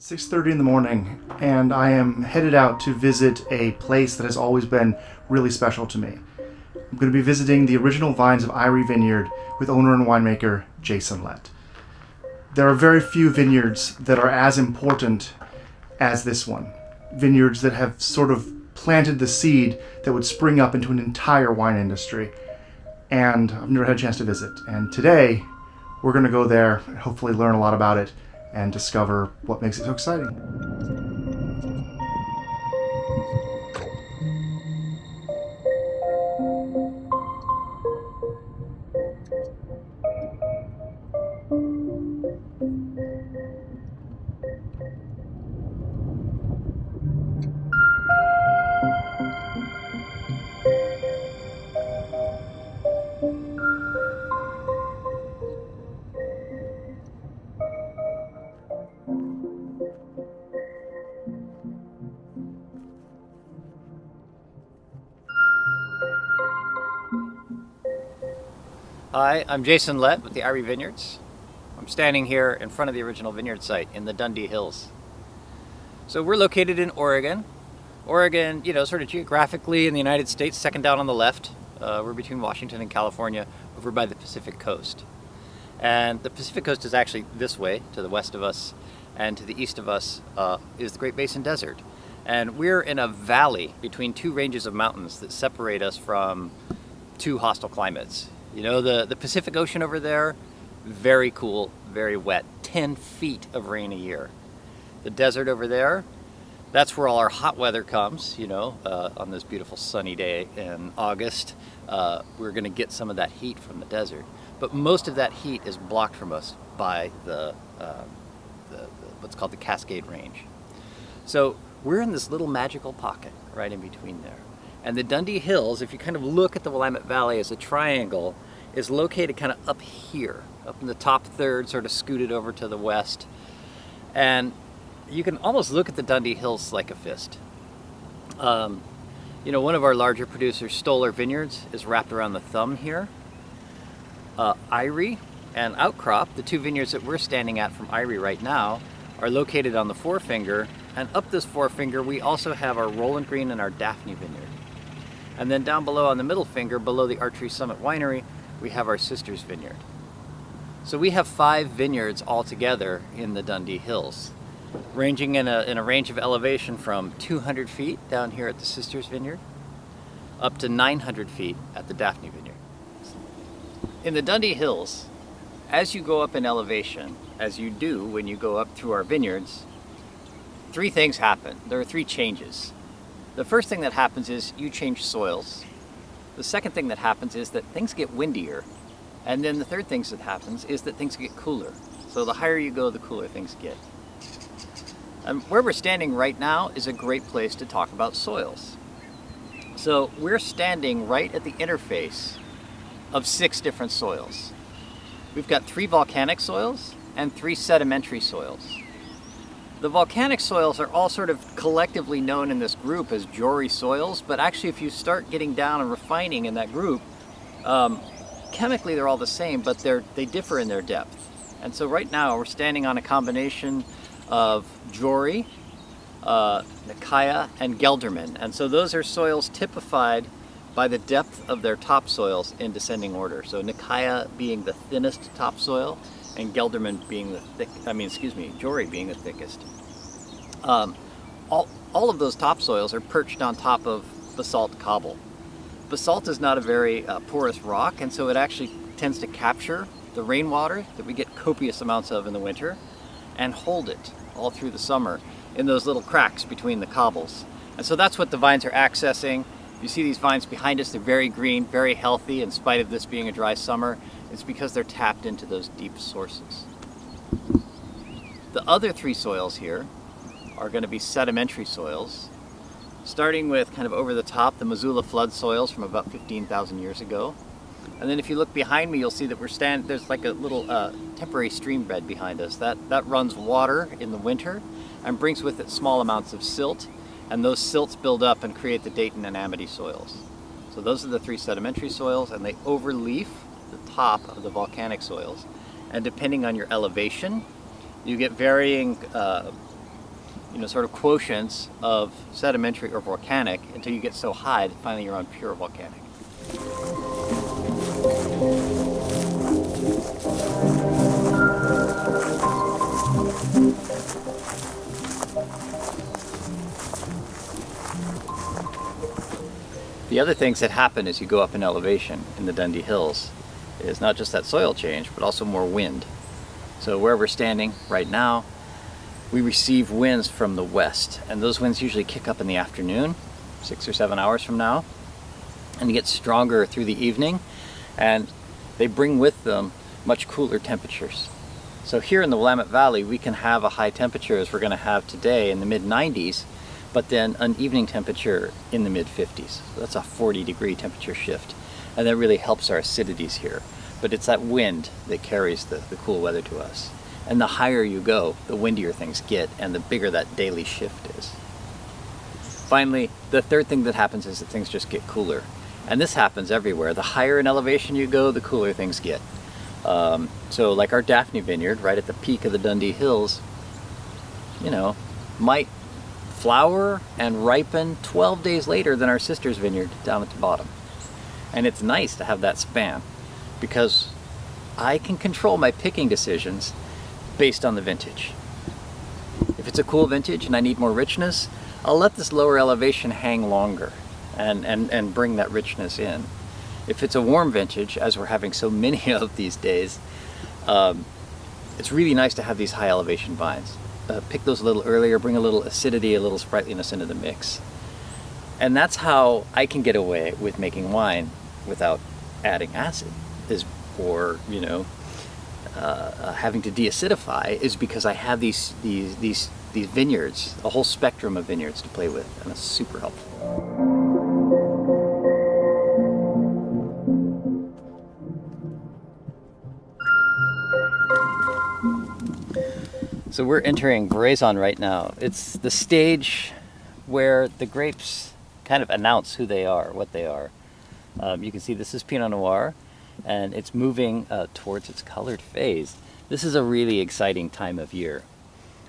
It's 6:30 in the morning, and I am headed out to visit a place that has always been really special to me. I'm going to be visiting the original Vines of Eyrie Vineyard with owner and winemaker Jason Lett. There are very few vineyards that are as important as this one. Vineyards that have sort of planted the seed that would spring up into an entire wine industry. And I've never had a chance to visit. And today, we're going to go there and hopefully learn a lot about it and discover what makes it so exciting. Hi, I'm Jason Lett with the Eyrie Vineyards. I'm standing here in front of the original vineyard site in the Dundee Hills. So we're located in Oregon. Oregon, sort of geographically in the United States, second down on the left. We're between Washington and California, over by the Pacific coast. And the Pacific coast is actually this way, to the west of us, and to the east of us is the Great Basin Desert. And we're in a valley between two ranges of mountains that separate us from two hostile climates. The Pacific Ocean over there, very cool, very wet, 10 feet of rain a year. The desert over there, that's where all our hot weather comes, on this beautiful sunny day in August. We're going to get some of that heat from the desert. But most of that heat is blocked from us by the what's called the Cascade Range. So we're in this little magical pocket right in between there. And the Dundee Hills, if you kind of look at the Willamette Valley as a triangle, is located kind of up here, up in the top third, sort of scooted over to the west. And you can almost look at the Dundee Hills like a fist. One of our larger producers, Stoller Vineyards, is wrapped around the thumb here. Eyrie and Outcrop, the two vineyards that we're standing at from Eyrie right now, are located on the forefinger. And up this forefinger, we also have our Roland Green and our Daphne Vineyard. And then down below on the middle finger, below the Archery Summit Winery, we have our Sister's Vineyard. So we have 5 vineyards altogether in the Dundee Hills, ranging in a range of elevation from 200 feet down here at the Sister's Vineyard, up to 900 feet at the Daphne Vineyard. In the Dundee Hills, as you go up in elevation, as you do when you go up through our vineyards, 3 things happen. There are 3 changes. The first thing that happens is you change soils. The second thing that happens is that things get windier. And then the third thing that happens is that things get cooler. So the higher you go, the cooler things get. And where we're standing right now is a great place to talk about soils. So we're standing right at the interface of 6 different soils. We've got 3 volcanic soils and 3 sedimentary soils. The volcanic soils are all sort of collectively known in this group as Jory soils, but actually if you start getting down and refining in that group, chemically they're all the same, but they differ in their depth. And so right now we're standing on a combination of Jory, Nicaea, and Gelderman. And so those are soils typified by the depth of their topsoils in descending order. So Nicaea being the thinnest topsoil, and Gelderman being Jory being the thickest. All of those topsoils are perched on top of basalt cobble. Basalt is not a very porous rock, and so it actually tends to capture the rainwater that we get copious amounts of in the winter and hold it all through the summer in those little cracks between the cobbles. And so that's what the vines are accessing. You see these vines behind us, they're very green, very healthy in spite of this being a dry summer. It's because they're tapped into those deep sources. The other 3 soils here are going to be sedimentary soils, starting with kind of over the top, the Missoula flood soils from about 15,000 years ago. And then if you look behind me, you'll see that there's like a little temporary stream bed behind us. That runs water in the winter and brings with it small amounts of silt, and those silts build up and create the Dayton and Amity soils. So those are the 3 sedimentary soils, and they overleaf the top of the volcanic soils. And depending on your elevation, you get varying sort of quotients of sedimentary or volcanic until you get so high that finally you're on pure volcanic. The other things that happen as you go up in elevation in the Dundee Hills is not just that soil change, but also more wind. So where we're standing right now, we receive winds from the west, and those winds usually kick up in the afternoon, 6 or 7 hours from now, and they get stronger through the evening, and they bring with them much cooler temperatures. So here in the Willamette Valley, we can have a high temperature as we're going to have today in the mid-90s, but then an evening temperature in the mid-50s. So that's a 40-degree temperature shift, and that really helps our acidities here. But it's that wind that carries the cool weather to us. And the higher you go, the windier things get, and the bigger that daily shift is. Finally, the third thing that happens is that things just get cooler. And this happens everywhere. The higher in elevation you go, the cooler things get. So like our Daphne vineyard, right at the peak of the Dundee Hills, might flower and ripen 12 days later than our sister's vineyard down at the bottom. And it's nice to have that span, because I can control my picking decisions based on the vintage. If it's a cool vintage and I need more richness, I'll let this lower elevation hang longer and bring that richness in. If it's a warm vintage, as we're having so many of these days, it's really nice to have these high elevation vines. Pick those a little earlier, bring a little acidity, a little sprightliness into the mix. And that's how I can get away with making wine without adding acid, or having to deacidify, is because I have these vineyards, a whole spectrum of vineyards to play with, and it's super helpful. So we're entering Veraison right now. It's the stage where the grapes kind of announce who they are, what they are. You can see this is Pinot Noir, and it's moving towards its colored phase. This is a really exciting time of year.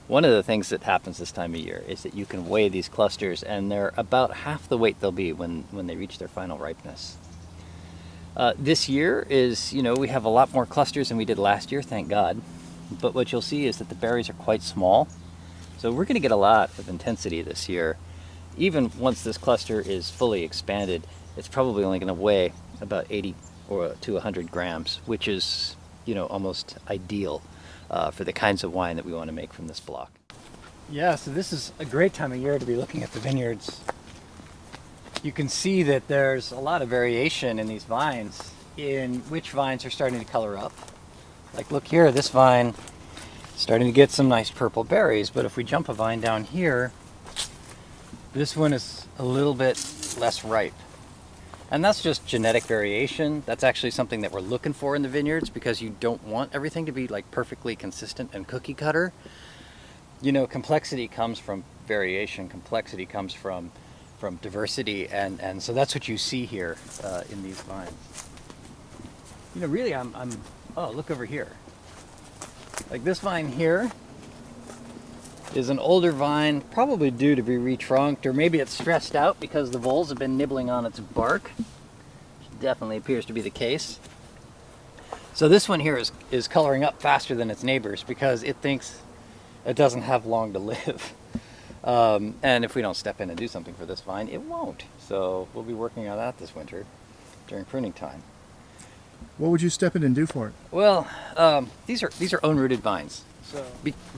One of the things that happens this time of year is that you can weigh these clusters, and they're about half the weight they'll be when they reach their final ripeness. This year is, we have a lot more clusters than we did last year, thank God. But what you'll see is that the berries are quite small. So we're going to get a lot of intensity this year. Even once this cluster is fully expanded, it's probably only going to weigh about 80 or to 100 grams, which is, almost ideal for the kinds of wine that we want to make from this block. Yeah, so this is a great time of year to be looking at the vineyards. You can see that there's a lot of variation in these vines, in which vines are starting to color up. Like, look here, this vine is starting to get some nice purple berries, but if we jump a vine down here, this one is a little bit less ripe. And that's just genetic variation. That's actually something that we're looking for in the vineyards, because you don't want everything to be like perfectly consistent and cookie cutter. Complexity comes from variation. Complexity comes from diversity, and so that's what you see here in these vines. Really, oh, look over here. Like this vine here is an older vine, probably due to be retrunked, or maybe it's stressed out because the voles have been nibbling on its bark. Definitely appears to be the case. So this one here is coloring up faster than its neighbors because it thinks it doesn't have long to live. And if we don't step in and do something for this vine, it won't. So we'll be working on that this winter during pruning time. What would you step in and do for it? Well, these are own-rooted vines. So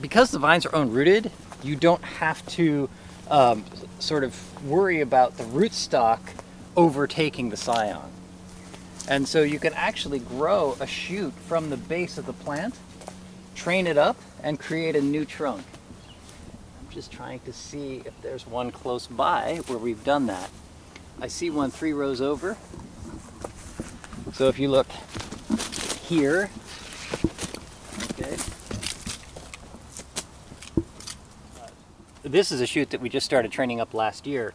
because the vines are own-rooted, you don't have to sort of worry about the rootstock overtaking the scion. And so you can actually grow a shoot from the base of the plant, train it up, and create a new trunk. I'm just trying to see if there's one close by where we've done that. I see one 3 rows over. So if you look here, okay, this is a shoot that we just started training up last year,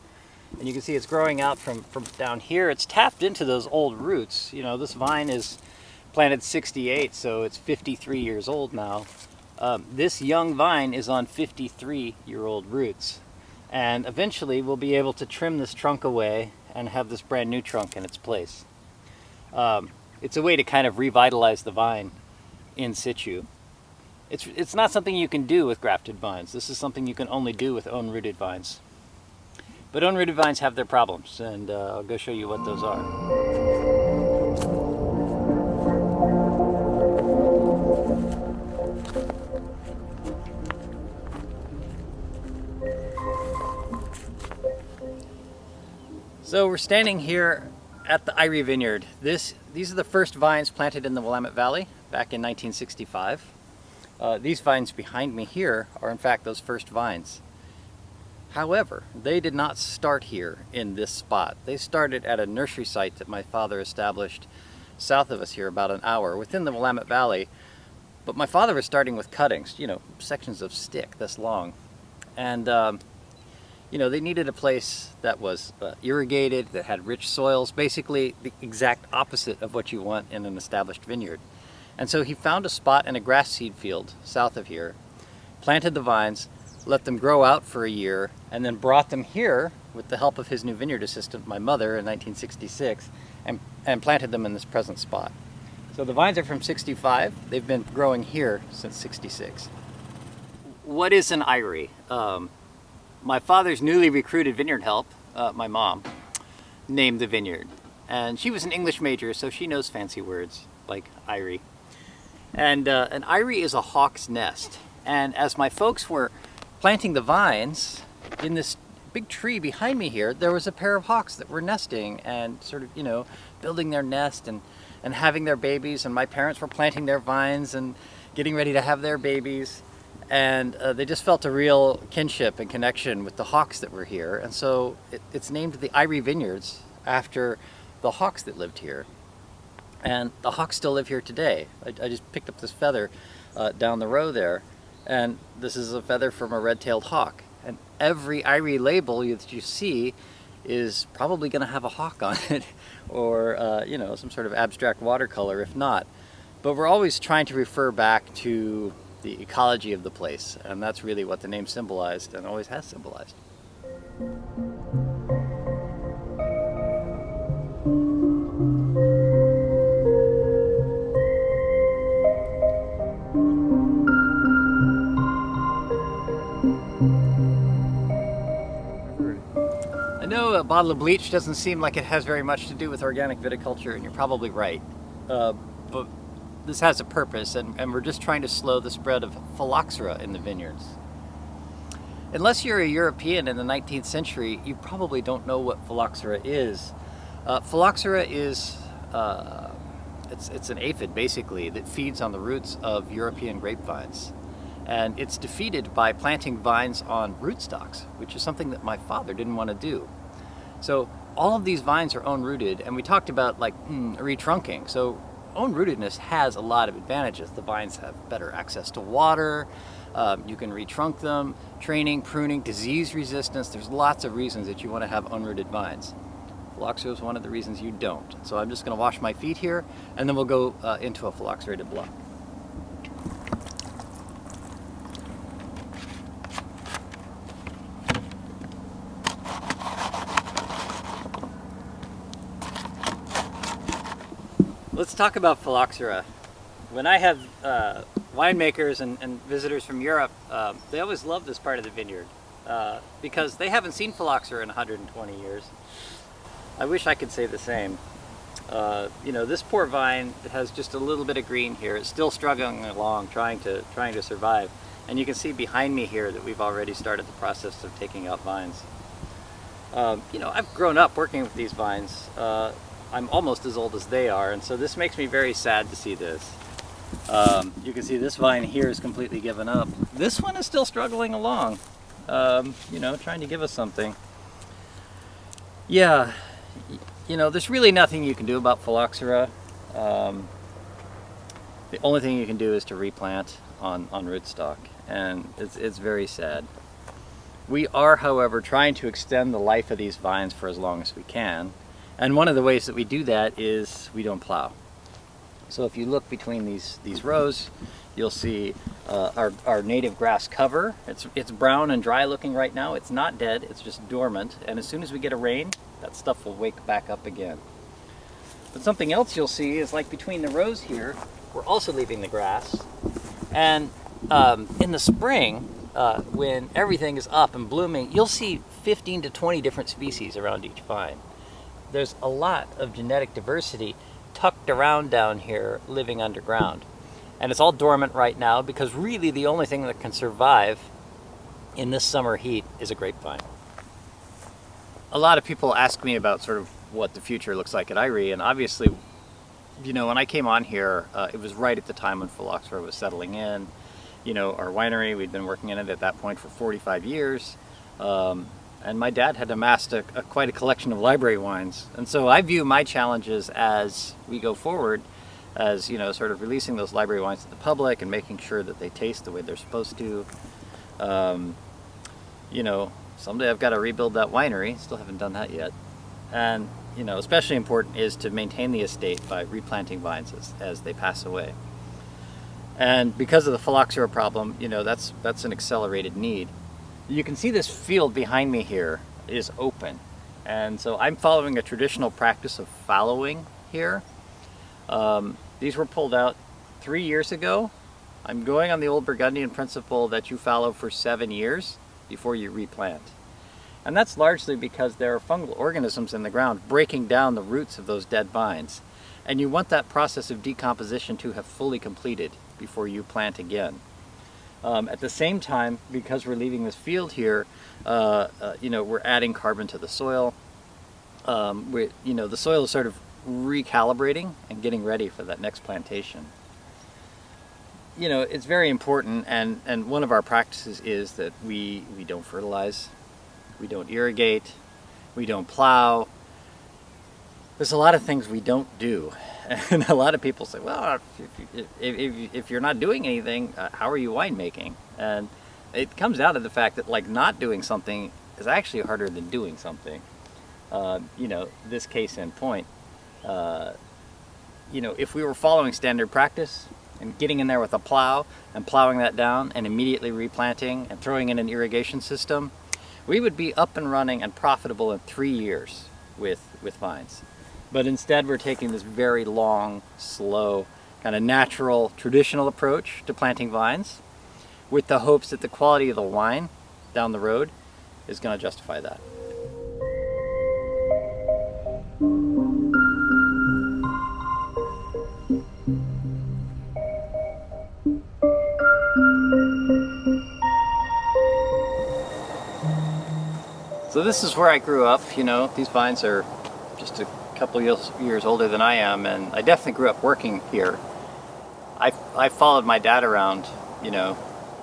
and you can see it's growing out from down here. It's tapped into those old roots. This vine is planted 68, so it's 53 years old now. This young vine is on 53-year-old roots, and eventually we'll be able to trim this trunk away and have this brand new trunk in its place. It's a way to kind of revitalize the vine in situ. It's not something you can do with grafted vines. This is something you can only do with own-rooted vines. But own-rooted vines have their problems, and I'll go show you what those are. So we're standing here at the Eyrie Vineyard. These are the first vines planted in the Willamette Valley back in 1965. These vines behind me here are in fact those first vines. However, they did not start here in this spot. They started at a nursery site that my father established south of us here, about an hour, within the Willamette Valley. But my father was starting with cuttings, sections of stick this long. And they needed a place that was irrigated, that had rich soils, basically the exact opposite of what you want in an established vineyard. And so he found a spot in a grass seed field south of here, planted the vines, let them grow out for a year, and then brought them here with the help of his new vineyard assistant, my mother, in 1966, and planted them in this present spot. So the vines are from 65. They've been growing here since 66. What is an Eyrie? My father's newly recruited vineyard help, my mom, named the vineyard. And she was an English major, so she knows fancy words like Eyrie. And an Eyrie is a hawk's nest. And as my folks were planting the vines in this big tree behind me here, there was a pair of hawks that were nesting and sort of, building their nest and having their babies. And my parents were planting their vines and getting ready to have their babies. And they just felt a real kinship and connection with the hawks that were here. And so it's named the Eyrie Vineyards after the hawks that lived here. And the hawks still live here today. I just picked up this feather down the row there. And this is a feather from a red-tailed hawk. And every Eyrie label that you see is probably going to have a hawk on it or, some sort of abstract watercolor if not. But we're always trying to refer back to the ecology of the place, and that's really what the name symbolized and always has symbolized. I know a bottle of bleach doesn't seem like it has very much to do with organic viticulture, and you're probably right. But this has a purpose, and we're just trying to slow the spread of phylloxera in the vineyards. Unless you're a European in the 19th century, you probably don't know what phylloxera is. Phylloxera is, it's an aphid basically that feeds on the roots of European grapevines. And it's defeated by planting vines on rootstocks, which is something that my father didn't want to do. So all of these vines are own-rooted, and we talked about retrunking. So own-rootedness has a lot of advantages. The vines have better access to water, you can retrunk them, training, pruning, disease resistance. There's lots of reasons that you want to have unrooted vines. Phylloxera is one of the reasons you don't. So I'm just going to wash my feet here, and then we'll go into a phylloxerated block. Let's talk about phylloxera. When I have winemakers and visitors from Europe, they always love this part of the vineyard because they haven't seen phylloxera in 120 years. I wish I could say the same. This poor vine has just a little bit of green here. It's still struggling along, trying to survive. And you can see behind me here that we've already started the process of taking out vines. I've grown up working with these vines. I'm almost as old as they are, and so this makes me very sad to see this. You can see this vine here is completely given up. This one is still struggling along, trying to give us something. Yeah, there's really nothing you can do about phylloxera. The only thing you can do is to replant on rootstock, and it's very sad. We are, however, trying to extend the life of these vines for as long as we can. And one of the ways that we do that is we don't plow. So if you look between these rows, you'll see our native grass cover. It's brown and dry looking right now. It's not dead, it's just dormant. And as soon as we get a rain, that stuff will wake back up again. But something else you'll see is like between the rows here, we're also leaving the grass. And in the spring, when everything is up and blooming, you'll see 15 to 20 different species around each vine. There's a lot of genetic diversity tucked around down here living underground. And it's all dormant right now because really the only thing that can survive in this summer heat is a grapevine. A lot of people ask me about sort of what the future looks like at Eyrie, and obviously, you know, when I came on here, it was right at the time when Phylloxera was settling in. You know, our winery, we'd been working in it at that point for 45 years. And my dad had amassed quite a collection of library wines. And so I view my challenges as we go forward as, you know, sort of releasing those library wines to the public and making sure that they taste the way they're supposed to. You know, someday I've got to rebuild that winery. Still haven't done that yet. And, you know, especially important is to maintain the estate by replanting vines as they pass away. And because of the Phylloxera problem, you know, that's an accelerated need. You can see this field behind me here is open. And so I'm following a traditional practice of fallowing here. These were pulled out 3 years ago. I'm going on the old Burgundian principle that you fallow for 7 years before you replant. And that's largely because there are fungal organisms in the ground breaking down the roots of those dead vines. And you want that process of decomposition to have fully completed before you plant again. At the same time, because we're leaving this field here, you know, we're adding carbon to the soil. You know, the soil is sort of recalibrating and getting ready for that next plantation. You know, it's very important, and one of our practices is that we don't fertilize, we don't irrigate, we don't plow. There's a lot of things we don't do. And a lot of people say, well, if you're not doing anything, how are you winemaking? And it comes down to the fact that, like, not doing something is actually harder than doing something. You know, this case in point, you know, if we were following standard practice and getting in there with a plow and plowing that down and immediately replanting and throwing in an irrigation system, we would be up and running and profitable in 3 years with vines. But instead we're taking this very long, slow, kind of natural, traditional approach to planting vines with the hopes that the quality of the wine down the road is going to justify that. So this is where I grew up. You know, these vines are just a couple years older than I am, and I definitely grew up working here. I followed my dad around, you know,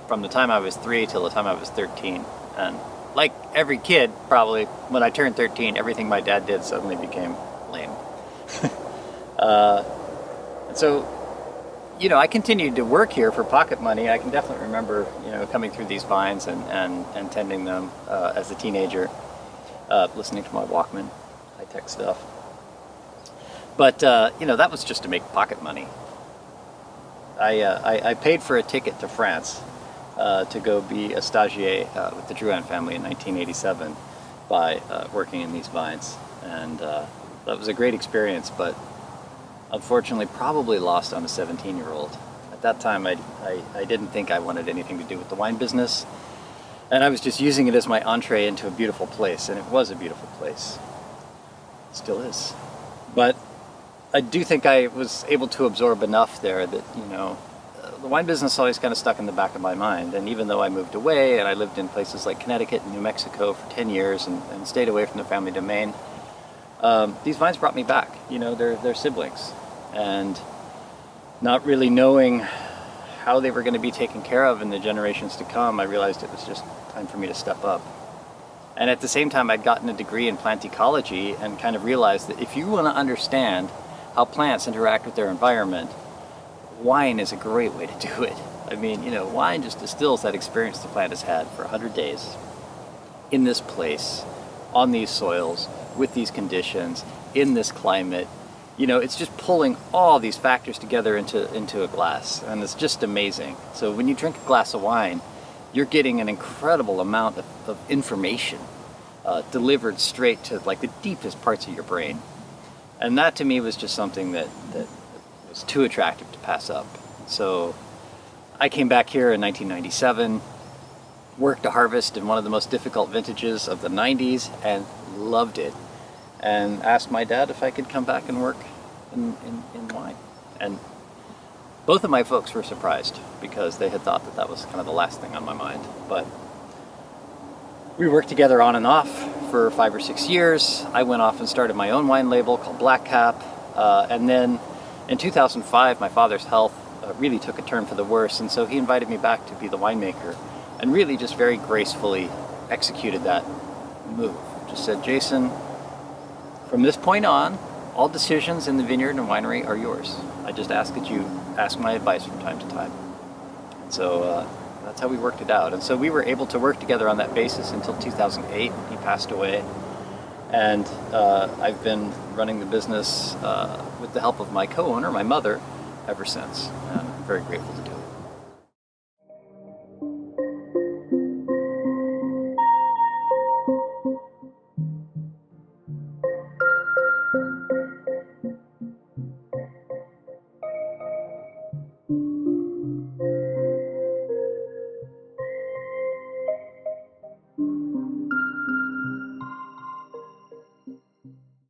from the time I was 3 till the time I was 13. And like every kid, probably, when I turned 13, everything my dad did suddenly became lame. And so, you know, I continued to work here for pocket money. I can definitely remember, you know, coming through these vines and tending them as a teenager, listening to my Walkman, high-tech stuff. But, you know, that was just to make pocket money. I paid for a ticket to France to go be a stagiaire with the Drouin family in 1987 by working in these vines. And that was a great experience, but unfortunately probably lost on a 17-year-old. At that time, I didn't think I wanted anything to do with the wine business. And I was just using it as my entree into a beautiful place, and it was a beautiful place. It still is. But I do think I was able to absorb enough there that, you know, the wine business always kind of stuck in the back of my mind. And even though I moved away and I lived in places like Connecticut and New Mexico for 10 years and stayed away from the family domain, these vines brought me back. You know, they're siblings. And not really knowing how they were going to be taken care of in the generations to come, I realized it was just time for me to step up. And at the same time, I'd gotten a degree in plant ecology and kind of realized that if you want to understand how plants interact with their environment, wine is a great way to do it. I mean, you know, wine just distills that experience the plant has had for 100 days in this place, on these soils, with these conditions, in this climate, you know, it's just pulling all these factors together into a glass, and it's just amazing. So when you drink a glass of wine, you're getting an incredible amount of information delivered straight to like the deepest parts of your brain. And that to me was just something that was too attractive to pass up. So I came back here in 1997, worked a harvest in one of the most difficult vintages of the 90s, and loved it. And asked my dad if I could come back and work in wine. And both of my folks were surprised because they had thought that that was kind of the last thing on my mind. But we worked together on and off for 5 or 6 years. I went off and started my own wine label called Black Cap. And then in 2005, my father's health really took a turn for the worse. And so he invited me back to be the winemaker and really just very gracefully executed that move. Just said, Jason, from this point on, all decisions in the vineyard and winery are yours. I just ask that you ask my advice from time to time. So that's how we worked it out. And so we were able to work together on that basis until 2008. He passed away. And I've been running the business with the help of my co-owner, my mother, ever since. I'm very grateful to do it.